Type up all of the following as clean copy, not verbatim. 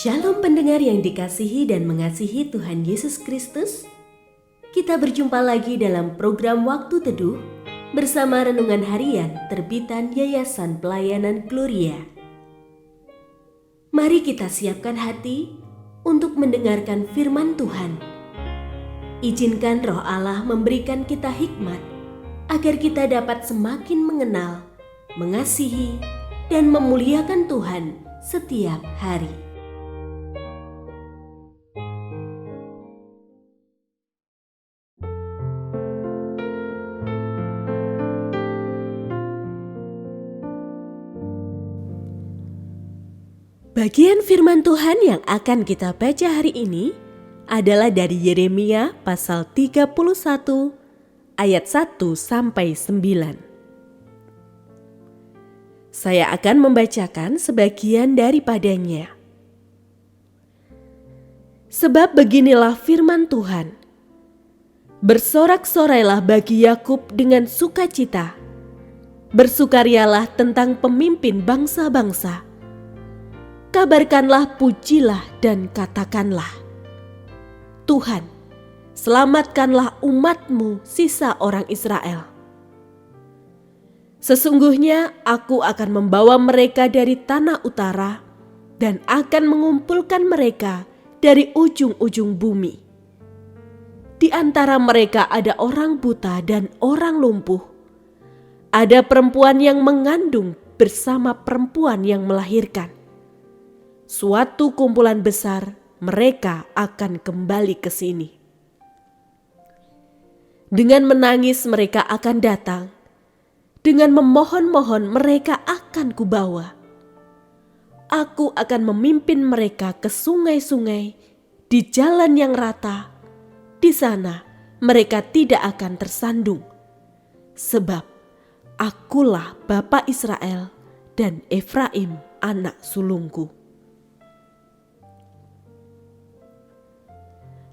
Shalom pendengar yang dikasihi dan mengasihi Tuhan Yesus Kristus. Kita berjumpa lagi dalam program Waktu Teduh bersama Renungan Harian terbitan Yayasan Pelayanan Gloria. Mari kita siapkan hati untuk mendengarkan firman Tuhan. Izinkan Roh Allah memberikan kita hikmat agar kita dapat semakin mengenal, mengasihi, dan memuliakan Tuhan setiap hari. Bagian firman Tuhan yang akan kita baca hari ini adalah dari Yeremia pasal 31 ayat 1 sampai 9. Saya akan membacakan sebagian daripadanya. Sebab beginilah firman Tuhan. Bersorak-sorailah bagi Yakub dengan sukacita. Bersukarialah tentang pemimpin bangsa-bangsa. Kabarkanlah, pujilah dan katakanlah, Tuhan, selamatkanlah umat-Mu sisa orang Israel. Sesungguhnya aku akan membawa mereka dari tanah utara dan akan mengumpulkan mereka dari ujung-ujung bumi. Di antara mereka ada orang buta dan orang lumpuh. Ada perempuan yang mengandung bersama perempuan yang melahirkan. Suatu kumpulan besar, mereka akan kembali ke sini. Dengan menangis mereka akan datang, dengan memohon-mohon mereka akan kubawa. Aku akan memimpin mereka ke sungai-sungai, di jalan yang rata. Di sana mereka tidak akan tersandung, sebab akulah Bapa Israel dan Efraim anak sulungku.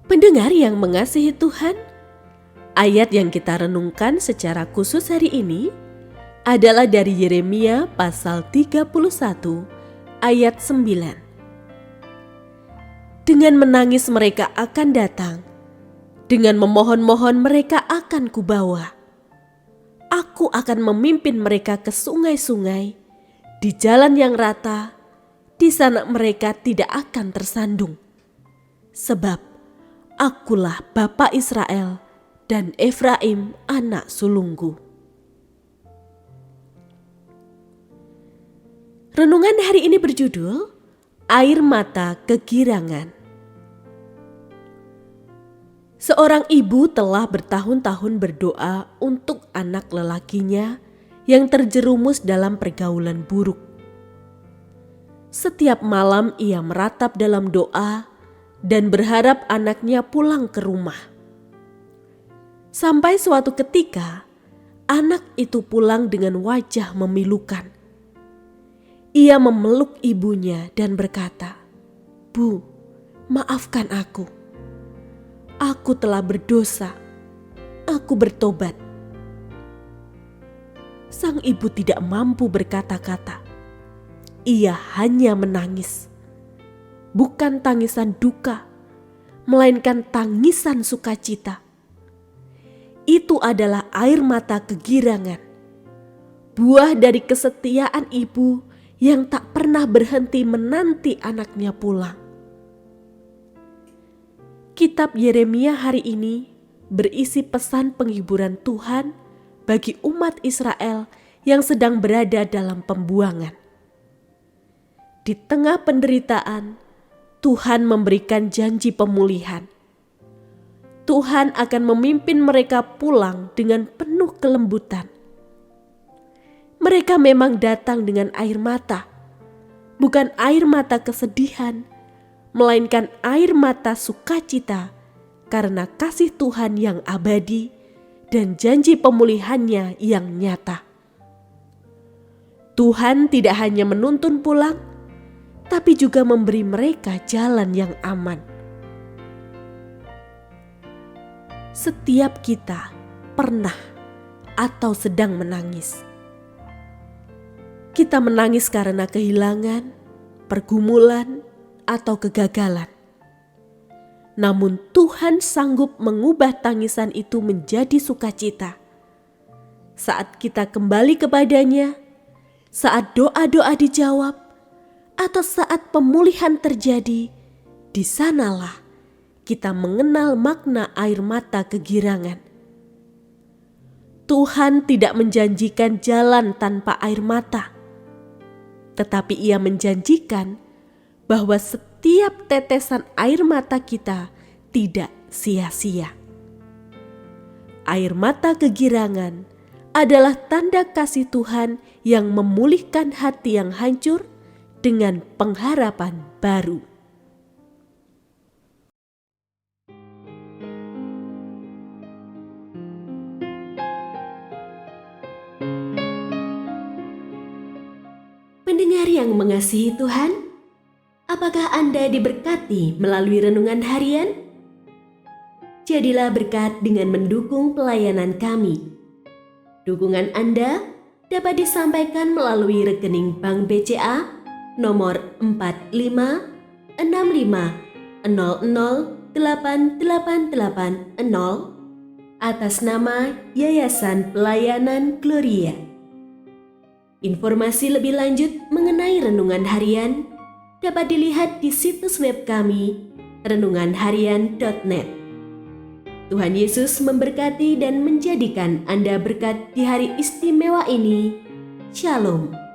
Pendengar yang mengasihi Tuhan, ayat yang kita renungkan secara khusus hari ini adalah dari Yeremia pasal 31 ayat 9. Dengan menangis mereka akan datang, dengan memohon-mohon mereka akan kubawa. Aku akan memimpin mereka ke sungai-sungai, di jalan yang rata, di sana mereka tidak akan tersandung. Sebab akulah Bapa Israel dan Efraim anak sulungku. Renungan hari ini berjudul Air Mata Kegirangan. Seorang ibu telah bertahun-tahun berdoa untuk anak lelakinya yang terjerumus dalam pergaulan buruk. Setiap malam ia meratap dalam doa dan berharap anaknya pulang ke rumah. Sampai suatu ketika, anak itu pulang dengan wajah memilukan. Ia memeluk ibunya dan berkata, "Bu, maafkan aku. Aku telah berdosa. Aku bertobat." Sang ibu tidak mampu berkata-kata. Ia hanya menangis. Bukan tangisan duka, melainkan tangisan sukacita. Itu adalah air mata kegirangan, buah dari kesetiaan ibu yang tak pernah berhenti menanti anaknya pulang. Kitab Yeremia hari ini berisi pesan penghiburan Tuhan bagi umat Israel yang sedang berada dalam pembuangan. Di tengah penderitaan, Tuhan memberikan janji pemulihan. Tuhan akan memimpin mereka pulang dengan penuh kelembutan. Mereka memang datang dengan air mata, bukan air mata kesedihan, melainkan air mata sukacita karena kasih Tuhan yang abadi dan janji pemulihannya yang nyata. Tuhan tidak hanya menuntun pulang, tapi juga memberi mereka jalan yang aman. Setiap kita pernah atau sedang menangis. Kita menangis karena kehilangan, pergumulan, atau kegagalan. Namun Tuhan sanggup mengubah tangisan itu menjadi sukacita. Saat kita kembali kepadanya, saat doa-doa dijawab, atau saat pemulihan terjadi, di sanalah kita mengenal makna air mata kegirangan. Tuhan tidak menjanjikan jalan tanpa air mata, tetapi Ia menjanjikan bahwa setiap tetesan air mata kita tidak sia-sia. Air mata kegirangan adalah tanda kasih Tuhan yang memulihkan hati yang hancur dengan pengharapan baru. Pendengar yang mengasihi Tuhan, apakah Anda diberkati melalui renungan harian? Jadilah berkat dengan mendukung pelayanan kami. Dukungan Anda dapat disampaikan melalui rekening Bank BCA nomor 4565008880 atas nama Yayasan Pelayanan Gloria. Informasi lebih lanjut mengenai renungan harian dapat dilihat di situs web kami renunganharian.net. Tuhan Yesus memberkati dan menjadikan Anda berkat di hari istimewa ini. Shalom.